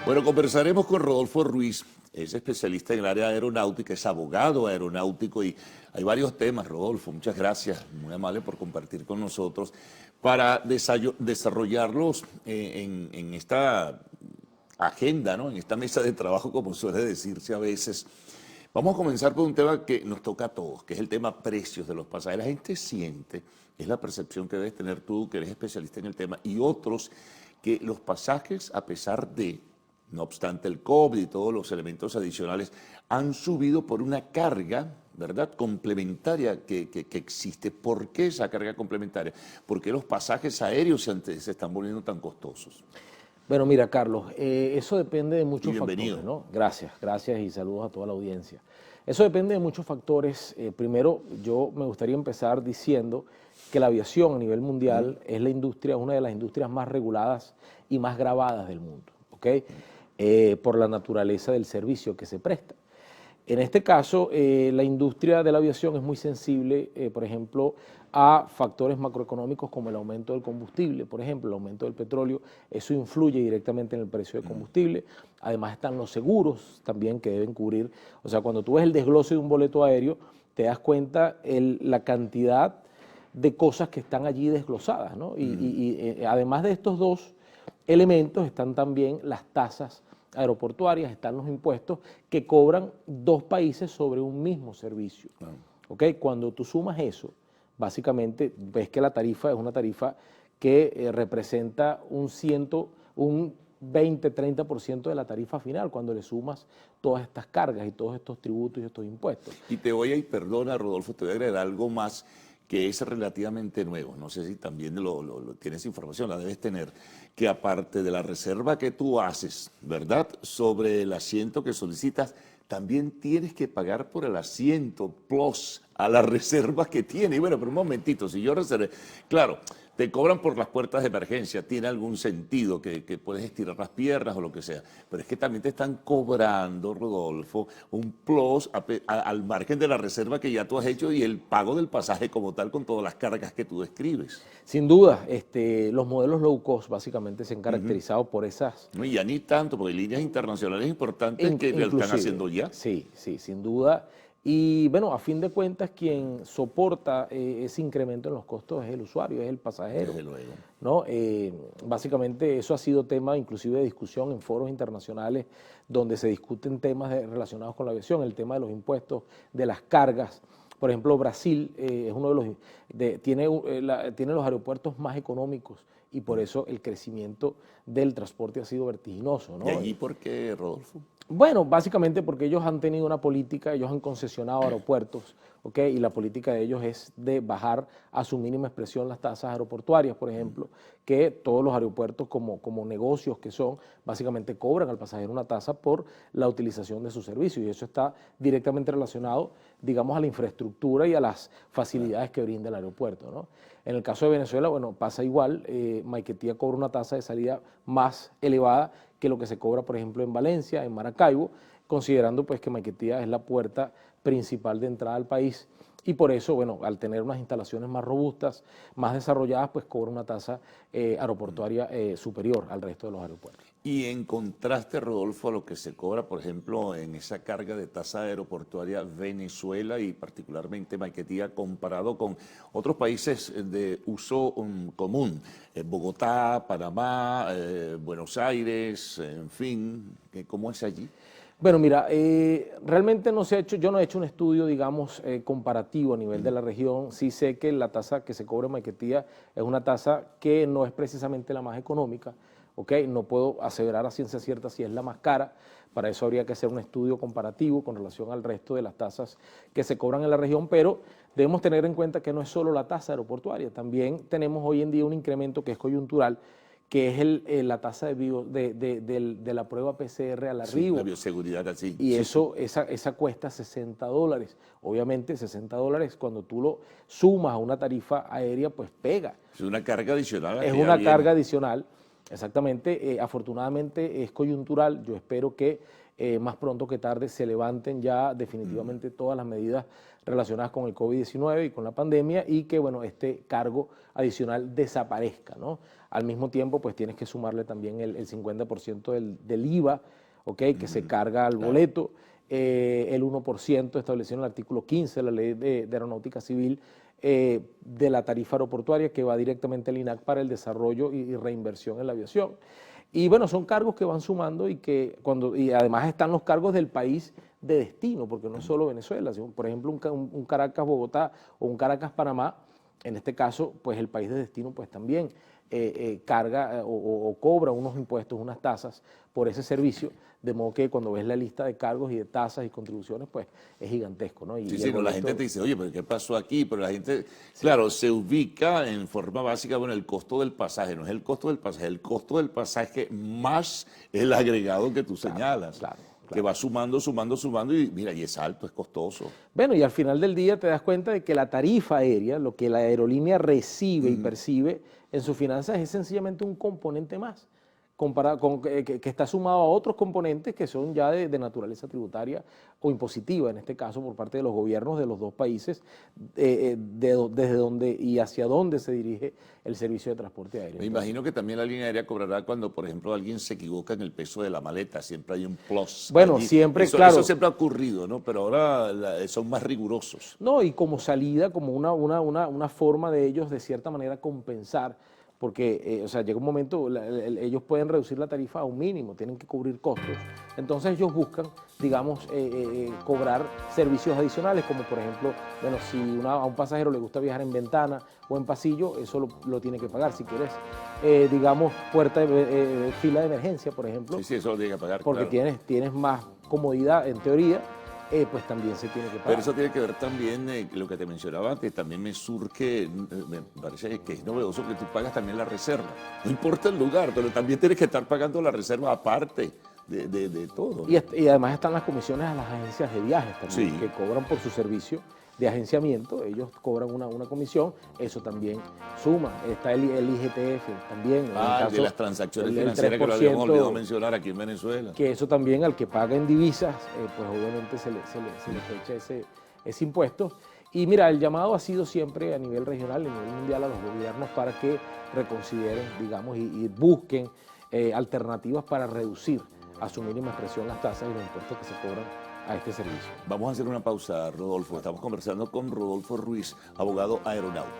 Bueno, conversaremos con Rodolfo Ruiz, es especialista en el área aeronáutica, es abogado aeronáutico y hay varios temas, Rodolfo, muchas gracias, muy amable por compartir con nosotros para desarrollarlos en esta agenda, ¿no? En esta mesa de trabajo, como suele decirse a veces. Vamos a comenzar por un tema que nos toca a todos, que es el tema precios de los pasajes. La gente siente, es la percepción que debes tener tú, que eres especialista en el tema, y otros, que los pasajes, a pesar de, no obstante el COVID y todos los elementos adicionales, han subido por una carga, ¿verdad?, complementaria que existe. ¿Por qué esa carga complementaria? ¿Por qué los pasajes aéreos se están volviendo tan costosos? Bueno, mira, Carlos, eso depende de muchos bienvenido. factores, ¿no? Gracias y saludos a toda la audiencia. Eso depende de muchos factores. Primero, yo me gustaría empezar diciendo que la aviación a nivel mundial es una de las industrias más reguladas y más gravadas del mundo, ¿ok? Por la naturaleza del servicio que se presta. En este caso, la industria de la aviación es muy sensible, por ejemplo, a factores macroeconómicos como el aumento del combustible, por ejemplo, el aumento del petróleo, eso influye directamente en el precio del combustible. Además están los seguros también que deben cubrir, o sea, cuando tú ves el desglose de un boleto aéreo, te das cuenta la cantidad de cosas que están allí desglosadas, ¿no? Y además de estos dos elementos están también las tasas aeroportuarias, están los impuestos que cobran dos países sobre un mismo servicio. ¿Okay? Cuando tú sumas eso, básicamente ves que la tarifa es una tarifa que representa un 20-30% de la tarifa final cuando le sumas todas estas cargas y todos estos tributos y estos impuestos. Y te voy a, y perdona Rodolfo, te voy a agregar algo más que es relativamente nuevo, no sé si también tienes información, la debes tener, que aparte de la reserva que tú haces, ¿verdad?, sobre el asiento que solicitas, también tienes que pagar por el asiento plus a la reserva que tiene. Y bueno, pero un momentito, si yo reservé, claro, te cobran por las puertas de emergencia, tiene algún sentido que puedes estirar las piernas o lo que sea, pero es que también te están cobrando, Rodolfo, un plus al margen de la reserva que ya tú has hecho y el pago del pasaje como tal con todas las cargas que tú describes. Sin duda, los modelos low cost básicamente se han caracterizado por esas... No, y ya ni tanto, porque hay líneas internacionales importantes que lo están haciendo ya. Sí, sí, sin duda. Y bueno, a fin de cuentas, quien soporta ese incremento en los costos es el usuario, es el pasajero. Desde luego. ¿No? Básicamente eso ha sido tema inclusive de discusión en foros internacionales donde se discuten temas relacionados con la aviación, el tema de los impuestos, de las cargas. Por ejemplo, Brasil es uno de los tiene los aeropuertos más económicos y por eso el crecimiento del transporte ha sido vertiginoso, ¿no? ¿Y allí por qué, Rodolfo? Bueno, básicamente porque ellos han tenido una política, ellos han concesionado aeropuertos, ¿ok? Y la política de ellos es de bajar a su mínima expresión las tasas aeroportuarias, por ejemplo, que todos los aeropuertos como negocios que son, básicamente cobran al pasajero una tasa por la utilización de su servicio y eso está directamente relacionado, digamos, a la infraestructura y a las facilidades que brinda el aeropuerto, ¿no? En el caso de Venezuela, bueno, pasa igual, Maiquetía cobra una tasa de salida más elevada que lo que se cobra, por ejemplo, en Valencia, en Maracaibo, considerando pues que Maiquetía es la puerta principal de entrada al país y por eso, bueno, al tener unas instalaciones más robustas, más desarrolladas, pues cobra una tasa aeroportuaria superior al resto de los aeropuertos. Y en contraste, Rodolfo, a lo que se cobra, por ejemplo, en esa carga de tasa aeroportuaria Venezuela y particularmente Maiquetía, comparado con otros países de uso común, Bogotá, Panamá, Buenos Aires, en fin, ¿cómo es allí? Bueno, mira, realmente no se ha hecho, yo no he hecho un estudio, digamos, comparativo a nivel de la región. Sí sé que la tasa que se cobra en Maiquetía es una tasa que no es precisamente la más económica, ¿ok? No puedo aseverar a ciencia cierta si es la más cara. Para eso habría que hacer un estudio comparativo con relación al resto de las tasas que se cobran en la región, pero debemos tener en cuenta que no es solo la tasa aeroportuaria, también tenemos hoy en día un incremento que es coyuntural, que es la tasa de la prueba PCR al arribo. Sí, la bioseguridad así. Y eso, esa cuesta $60. Obviamente $60 cuando tú lo sumas a una tarifa aérea, pues pega. Es una carga adicional. Es una carga adicional, exactamente. Afortunadamente es coyuntural. Yo espero que más pronto que tarde se levanten ya definitivamente todas las medidas relacionadas con el COVID-19 y con la pandemia y que, bueno, este cargo adicional desaparezca, ¿no? Al mismo tiempo, pues tienes que sumarle también el 50% del IVA, ¿ok? Que se carga al boleto, el 1% establecido en el artículo 15 de la Ley de Aeronáutica Civil, de la tarifa aeroportuaria que va directamente al INAC para el desarrollo y reinversión en la aviación. Y bueno, son cargos que van sumando y además están los cargos del país de destino, porque no es solo Venezuela, sino, por ejemplo, un Caracas-Bogotá o un Caracas-Panamá, en este caso, pues el país de destino pues también carga o cobra unos impuestos, unas tasas por ese servicio, de modo que cuando ves la lista de cargos y de tasas y contribuciones, pues es gigantesco, ¿no? Sí, sí, no, la gente te dice, oye, pero ¿qué pasó aquí? Pero la gente, claro, se ubica en forma básica, bueno, el costo del pasaje, no es el costo del pasaje, el costo del pasaje más el agregado que tú señalas, que va sumando, sumando, sumando y mira, y es alto, es costoso. Bueno, y al final del día te das cuenta de que la tarifa aérea, lo que la aerolínea recibe y percibe en sus finanzas es sencillamente un componente más, comparado con, que está sumado a otros componentes que son ya de naturaleza tributaria o impositiva, en este caso por parte de los gobiernos de los dos países, desde donde y hacia dónde se dirige el servicio de transporte aéreo. Me imagino que también la línea aérea cobrará cuando, por ejemplo, alguien se equivoca en el peso de la maleta, siempre hay un plus. Bueno, allí. siempre, eso, claro. Eso siempre ha ocurrido, ¿no? Pero ahora son más rigurosos. No, y como salida, como una forma de ellos de cierta manera compensar, porque o sea, llega un momento, ellos pueden reducir la tarifa a un mínimo, tienen que cubrir costos, entonces ellos buscan, digamos, cobrar servicios adicionales, como por ejemplo, bueno, si a un pasajero le gusta viajar en ventana o en pasillo, eso lo tiene que pagar, si quieres, digamos, fila de emergencia, por ejemplo. Sí, sí, eso lo tiene que pagar, porque claro. tienes más comodidad, en teoría, pues también se tiene que pagar. Pero eso tiene que ver también, lo que te mencionaba antes, también me surge, me parece que es novedoso que tú pagas también la reserva. No importa el lugar, pero también tienes que estar pagando la reserva aparte de todo, ¿no? Y además están las comisiones a las agencias de viajes también, Sí. que cobran por su servicio de agenciamiento, ellos cobran una comisión, eso también suma. Está el IGTF también. De las transacciones financieras que lo habíamos olvidado mencionar aquí en Venezuela. Que eso también al que paga en divisas, pues obviamente se le fecha ese impuesto. Y mira, el llamado ha sido siempre a nivel regional, a nivel mundial a los gobiernos para que reconsideren, digamos, y busquen alternativas para reducir a su mínima expresión las tasas y los impuestos que se cobran a este servicio. Vamos a hacer una pausa, Rodolfo. Estamos conversando con Rodolfo Ruiz, abogado aeronáutico.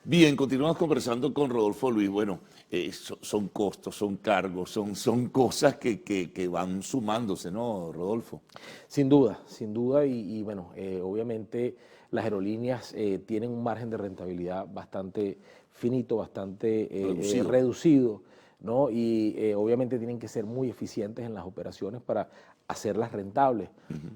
Bien, continuamos conversando con Rodolfo Luis. Bueno, son costos, son cargos, son cosas que van sumándose, ¿no, Rodolfo? Sin duda, y bueno, obviamente las aerolíneas tienen un margen de rentabilidad bastante finito, bastante reducido, ¿no? Y obviamente tienen que ser muy eficientes en las operaciones para hacerlas rentables.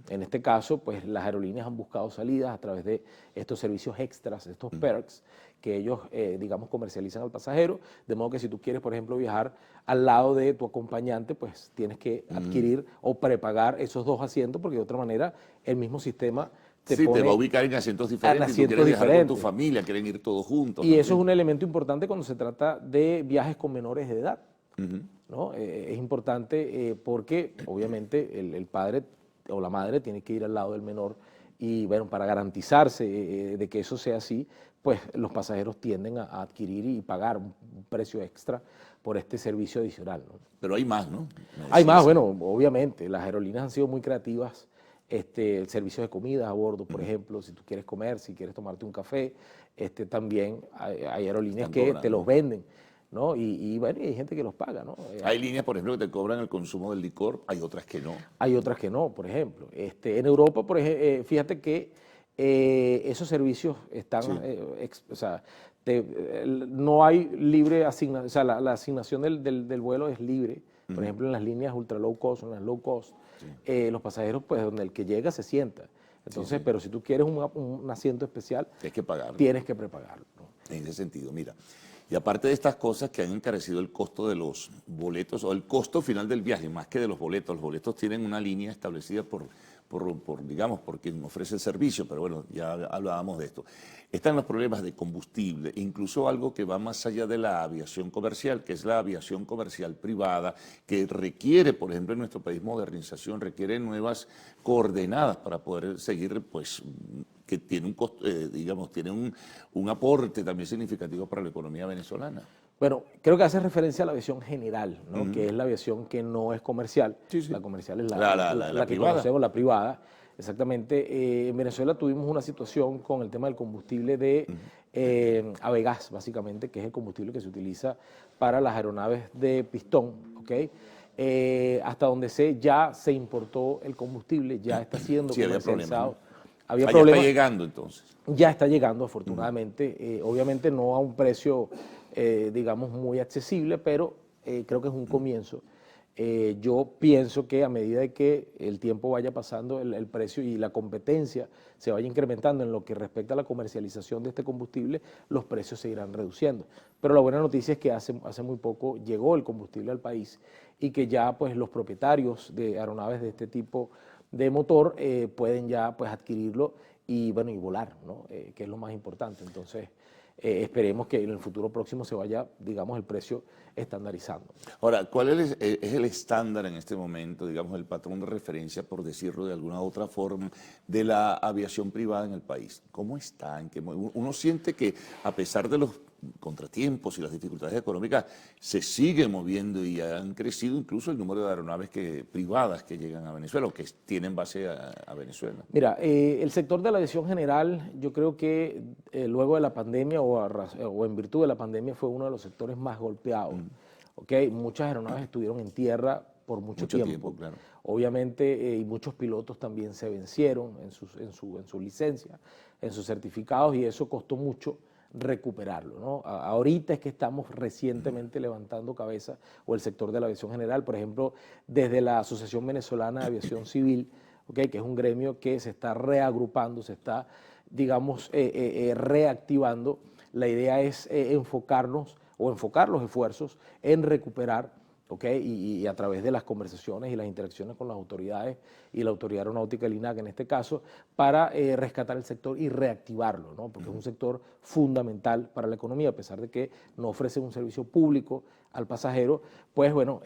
En este caso, pues las aerolíneas han buscado salidas a través de estos servicios extras, estos perks, que ellos, digamos, comercializan al pasajero, de modo que si tú quieres, por ejemplo, viajar al lado de tu acompañante, pues tienes que adquirir o prepagar esos dos asientos, porque de otra manera el mismo sistema te va a ubicar en asientos diferentes, y tú quieres viajar con tu familia, quieren ir todos juntos. Y también. Eso es un elemento importante cuando se trata de viajes con menores de edad, ¿no? Es importante porque obviamente el padre o la madre tiene que ir al lado del menor y bueno, para garantizarse de que eso sea así, pues los pasajeros tienden a adquirir y pagar un precio extra por este servicio adicional, ¿no? Pero hay más, ¿no? Hay más, bueno, obviamente, las aerolíneas han sido muy creativas, el servicio de comida a bordo, por ejemplo, si tú quieres comer, si quieres tomarte un café, también hay aerolíneas que te los venden, ¿no? Y bueno, y hay gente que los paga, ¿no? Hay líneas, por ejemplo, que te cobran el consumo del licor, hay otras que no. Hay otras que no, por ejemplo. En Europa, por ejemplo, fíjate que esos servicios están, o sea, no hay libre asignación, o sea, la asignación del vuelo es libre. Por ejemplo, en las líneas ultra low cost, en las low cost, los pasajeros, pues, donde el que llega se sienta. Entonces, pero si tú quieres un asiento especial, tienes que pagarlo. Tienes que prepagarlo, ¿no? en ese sentido. Mira, y aparte de estas cosas que han encarecido el costo de los boletos o el costo final del viaje, más que de los boletos tienen una línea establecida digamos, por quien ofrece el servicio, pero bueno, ya hablábamos de esto. Están los problemas de combustible, incluso algo que va más allá de la aviación comercial, que es la aviación comercial privada, que requiere, por ejemplo, en nuestro país modernización, requiere nuevas coordenadas para poder seguir, pues, que tiene un costo, digamos, tiene un aporte también significativo para la economía venezolana. Bueno, creo que hace referencia a la aviación general, ¿no? Que es la aviación que no es comercial. Sí, sí. La comercial es La que privada. conocemos, la privada. Exactamente. En Venezuela tuvimos una situación con el tema del combustible de Avegas, básicamente, que es el combustible que se utiliza para las aeronaves de pistón, ¿ok? Hasta donde sé, ya se importó el combustible, ya está siendo Sí, comercializado. Había Había problemas, ¿no? problemas. Está llegando entonces. Ya está llegando, afortunadamente, obviamente no a un precio, digamos, muy accesible, pero creo que es un comienzo. Yo pienso que a medida de que el tiempo vaya pasando, el precio y la competencia se vaya incrementando en lo que respecta a la comercialización de este combustible, los precios se irán reduciendo. Pero la buena noticia es que hace muy poco llegó el combustible al país y que ya pues los propietarios de aeronaves de este tipo de motor pueden ya pues adquirirlo y bueno, y volar, ¿no? Que es lo más importante. Entonces, esperemos que en el futuro próximo se vaya, digamos, el precio estandarizando. Ahora, ¿cuál es el estándar en este momento, digamos, el patrón de referencia, por decirlo de alguna otra forma, de la aviación privada en el país? ¿Cómo está? Uno siente que a pesar de los contratiempos y las dificultades económicas, se sigue moviendo y han crecido incluso el número de aeronaves privadas que llegan a Venezuela o que tienen base a Venezuela. Mira, el sector de la aviación general, yo creo que luego de la pandemia o en virtud de la pandemia fue uno de los sectores más golpeados. ¿Okay? Muchas aeronaves estuvieron en tierra por mucho tiempo. Claro. Obviamente, y muchos pilotos también se vencieron en su licencia, en sus certificados, y eso costó mucho recuperarlo, ¿no? Ahorita es que estamos recientemente levantando cabeza, o el sector de la aviación general, por ejemplo, desde la Asociación Venezolana de Aviación Civil, ¿okay? Que es un gremio que se está reagrupando, se está, digamos, reactivando. La idea es enfocarnos o enfocar los esfuerzos en recuperar, ¿okay? Y a través de las conversaciones y las interacciones con las autoridades y la Autoridad Aeronáutica, el INAC en este caso, para rescatar el sector y reactivarlo, ¿no? Porque es un sector fundamental para la economía, a pesar de que no ofrece un servicio público al pasajero, pues bueno,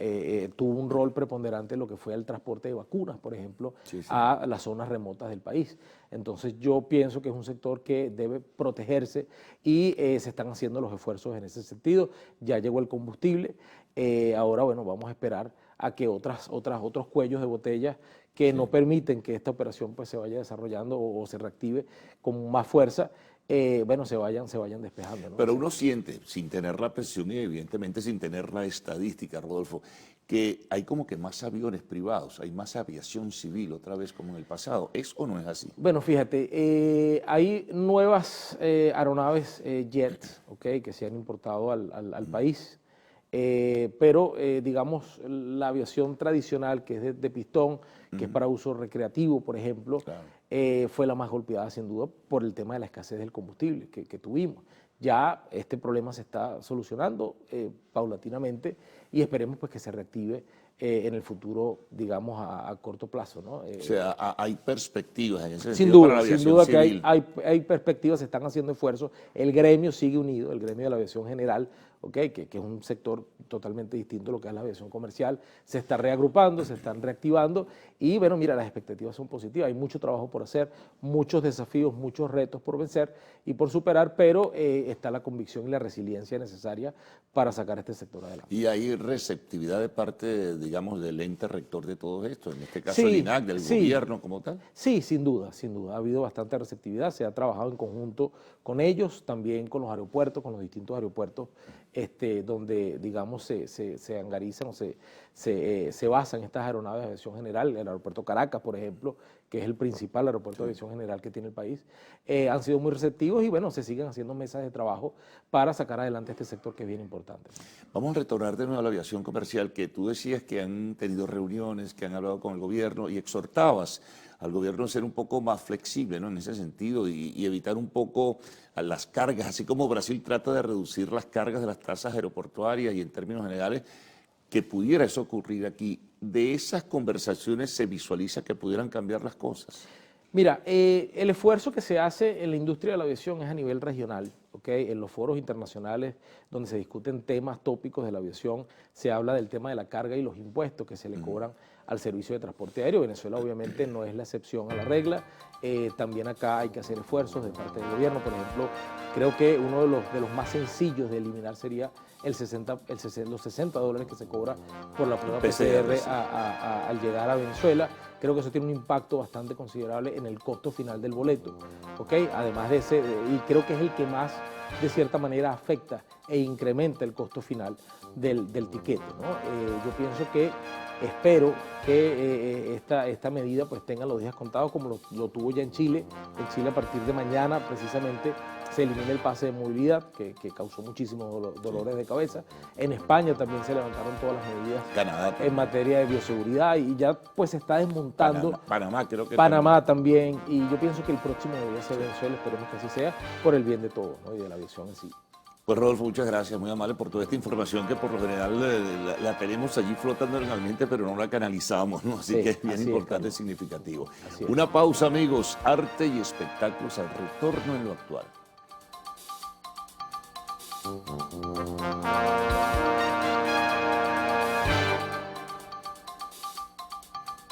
tuvo un rol preponderante en lo que fue el transporte de vacunas, por ejemplo, Sí, sí. a las zonas remotas del país. Entonces yo pienso que es un sector que debe protegerse y se están haciendo los esfuerzos en ese sentido. Ya llegó el combustible, ahora bueno, vamos a esperar a que otros cuellos de botella que no permiten que esta operación pues se vaya desarrollando o se reactive con más fuerza, bueno, se vayan despejando, ¿no? Pero uno siente, sin tener la presión y evidentemente sin tener la estadística, Rodolfo, que hay como que más aviones privados, hay más aviación civil otra vez como en el pasado. ¿Es o no es así? Bueno, fíjate, hay nuevas aeronaves jet, ¿okay? Que se han importado al país, pero digamos la aviación tradicional, que es de pistón, que es para uso recreativo, por ejemplo, Claro. fue la más golpeada sin duda por el tema de la escasez del combustible que tuvimos. Ya este problema se está solucionando paulatinamente y esperemos pues que se reactive en el futuro, digamos, a corto plazo, ¿no? O sea, hay perspectivas en ese Sin sentido para la duda, sin aviación duda civil. que hay perspectivas, se están haciendo esfuerzos. El gremio sigue unido, el gremio de la aviación general, ¿okay? Que es un sector totalmente distinto a lo que es la aviación comercial, se está reagrupando, se están reactivando y bueno, mira, las expectativas son positivas. Hay mucho trabajo por hacer, muchos desafíos, muchos retos por vencer y por superar, pero está la convicción y la resiliencia necesaria para sacar este sector adelante. Y hay receptividad de parte, digamos, del ente rector de todo esto, en este caso el INAC, del gobierno como tal. Sí, sin duda, sin duda. Ha habido bastante receptividad, se ha trabajado en conjunto con ellos, también con los aeropuertos, con los distintos aeropuertos donde, digamos, se hangarizan o se basan estas aeronaves de aviación general. El aeropuerto Caracas, por ejemplo, que es el principal aeropuerto de aviación general que tiene el país, han sido muy receptivos y bueno, se siguen haciendo mesas de trabajo para sacar adelante este sector que es bien importante. Vamos a retornar de nuevo a la aviación comercial, que tú decías que han tenido reuniones, que han hablado con el gobierno y exhortabas al gobierno a ser un poco más flexible, ¿no?, en ese sentido y evitar un poco a las cargas, así como Brasil trata de reducir las cargas de las tasas aeroportuarias y en términos generales, que pudiera eso ocurrir aquí. ¿De esas conversaciones se visualiza que pudieran cambiar las cosas? Mira, el esfuerzo que se hace en la industria de la aviación es a nivel regional, ¿okay? En los foros internacionales donde se discuten temas tópicos de la aviación, se habla del tema de la carga y los impuestos que se le cobran al servicio de transporte aéreo. Venezuela obviamente no es la excepción a la regla. También acá hay que hacer esfuerzos de parte del gobierno. Por ejemplo, creo que uno de los más sencillos de eliminar sería los $60 que se cobra por la prueba PCR al llegar a Venezuela. Creo que eso tiene un impacto bastante considerable en el costo final del boleto, ¿ok? Además de ese, y creo que es el que más, de cierta manera, afecta e incrementa el costo final del tiquete, ¿no? Yo pienso que, espero que esta medida pues tenga los días contados como lo tuvo ya en Chile. En Chile a partir de mañana precisamente se elimina el pase de movilidad que causó muchísimos dolores de cabeza. En España también se levantaron todas las medidas Canadá en materia de bioseguridad y ya pues se está desmontando. Panamá creo que Panamá también, y yo pienso que el próximo debería ser Venezuela, esperemos que así sea, por el bien de todos, ¿no?, y de la aviación en sí. Pues Rodolfo, muchas gracias, muy amable por toda esta información que por lo general la tenemos allí flotando normalmente, pero no la canalizamos, ¿no? Así Sí, que es bien así importante y es, significativo. Así es. Una pausa, amigos. Arte y espectáculos al retorno en lo actual.